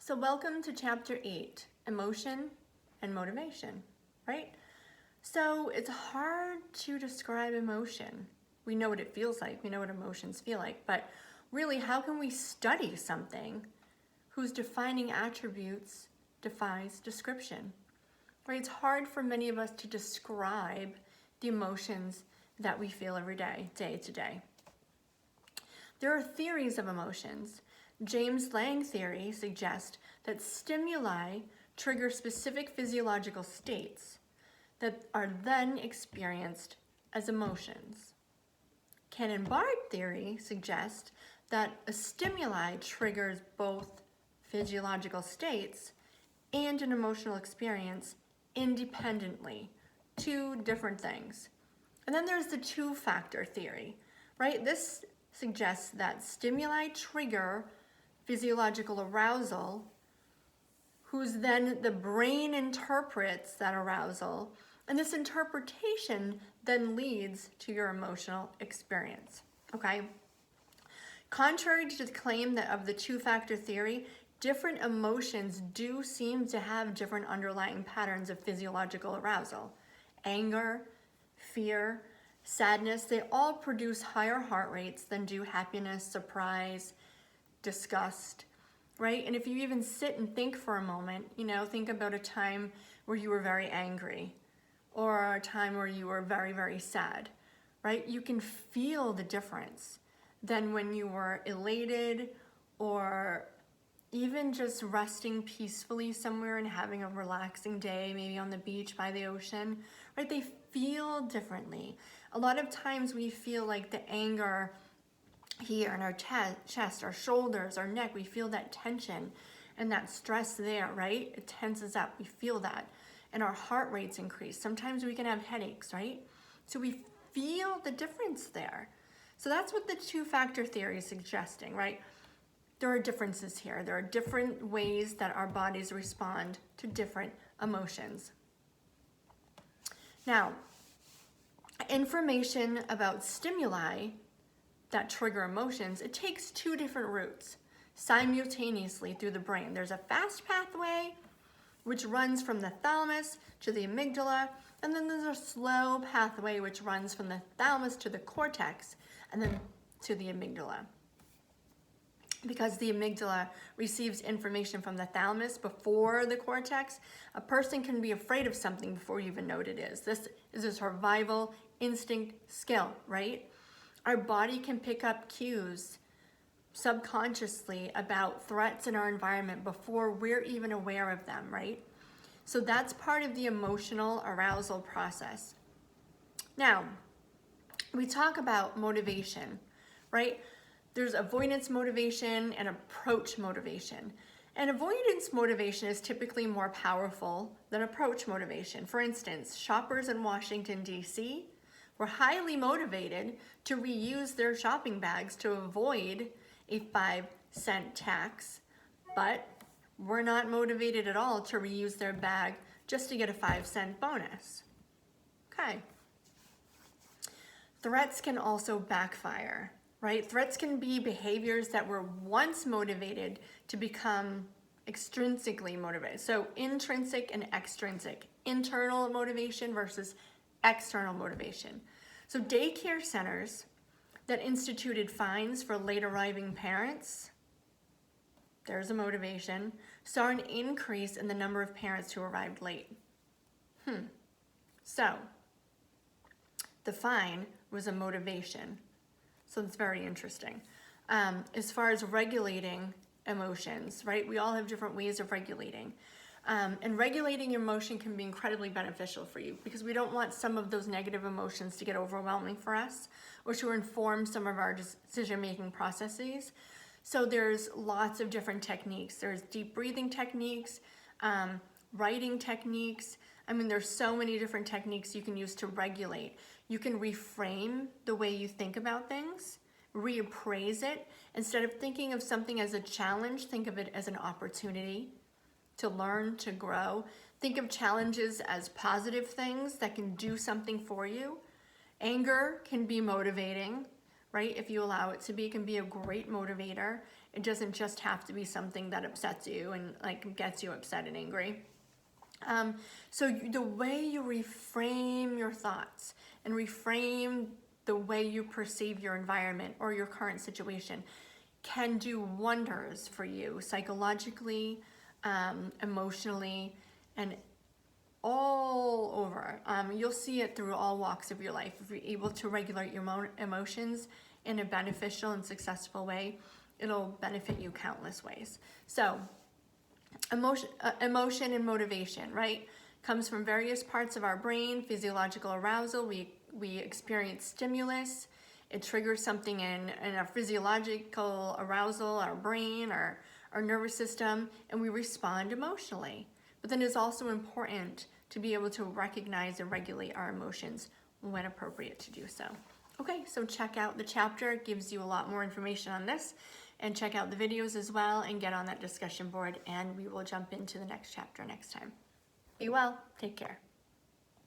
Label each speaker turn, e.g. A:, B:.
A: So welcome to chapter 8, emotion and motivation, right? So it's hard to describe emotion. We know what it feels like, we know what emotions feel like, but really how can we study something whose defining attributes defies description, right? It's hard for many of us to describe the emotions that we feel every day, day to day. There are theories of emotions. James Lange theory suggests that stimuli trigger specific physiological states that are then experienced as emotions. Cannon-Bard theory suggests that a stimuli triggers both physiological states and an emotional experience independently, two different things. And then there's the two-factor theory, right? This suggests that stimuli trigger physiological arousal, whose then the brain interprets that arousal, and this interpretation then leads to your emotional experience, okay? Contrary to the claim that of the two-factor theory, different emotions do seem to have different underlying patterns of physiological arousal. Anger, fear, sadness, they all produce higher heart rates than do happiness, surprise, disgust, right? And if you even sit and think for a moment, think about a time where you were very angry or a time where you were very, very sad, right? You can feel the difference than when you were elated or even just resting peacefully somewhere and having a relaxing day, maybe on the beach by the ocean, right? They feel differently. A lot of times we feel like the anger here in our chest, our shoulders, our neck, we feel that tension and that stress there, right? It tenses up, we feel that. And our heart rates increase. Sometimes we can have headaches, right? So we feel the difference there. So that's what the two-factor theory is suggesting, right? There are differences here. There are different ways that our bodies respond to different emotions. Now, information about stimuli that trigger emotions, it takes two different routes simultaneously through the brain. There's a fast pathway, which runs from the thalamus to the amygdala, and then there's a slow pathway which runs from the thalamus to the cortex, and then to the amygdala. Because the amygdala receives information from the thalamus before the cortex, a person can be afraid of something before you even know what it is. This is a survival instinct skill, right? Our body can pick up cues subconsciously about threats in our environment before we're even aware of them, right? So that's part of the emotional arousal process. Now, we talk about motivation, right? There's avoidance motivation and approach motivation. And avoidance motivation is typically more powerful than approach motivation. For instance, shoppers in Washington, D.C. were highly motivated to reuse their shopping bags to avoid a 5-cent tax, but were not motivated at all to reuse their bag just to get a 5-cent bonus. Okay. Threats can also backfire, right? Threats can be behaviors that were once motivated to become extrinsically motivated. So intrinsic and extrinsic, internal motivation versus external motivation. So daycare centers that instituted fines for late arriving parents, there's a motivation, saw an increase in the number of parents who arrived late. So the fine was a motivation. So it's very interesting. As far as regulating emotions, right? We all have different ways of regulating. And regulating your emotion can be incredibly beneficial for you because we don't want some of those negative emotions to get overwhelming for us or to inform some of our decision-making processes. So there's lots of different techniques. There's deep breathing techniques, writing techniques. There's so many different techniques you can use to regulate. You can reframe the way you think about things, reappraise it. Instead of thinking of something as a challenge, think of it as an opportunity to learn, to grow. Think of challenges as positive things that can do something for you. Anger can be motivating, right? If you allow it to be, it can be a great motivator. It doesn't just have to be something that upsets you and like gets you upset and angry. So the way you reframe your thoughts and reframe the way you perceive your environment or your current situation can do wonders for you psychologically, emotionally, and all over. You'll see it through all walks of your life. If you're able to regulate your emotions in a beneficial and successful way, it'll benefit you countless ways. So emotion and motivation, right, comes from various parts of our brain. Physiological arousal, we experience stimulus, it triggers something in our physiological arousal, our brain, our nervous system, and we respond emotionally. But then it's also important to be able to recognize and regulate our emotions when appropriate to do so. Okay, so check out the chapter. It gives you a lot more information on this, and check out the videos as well and get on that discussion board, and we will jump into the next chapter next time. Be well, take care.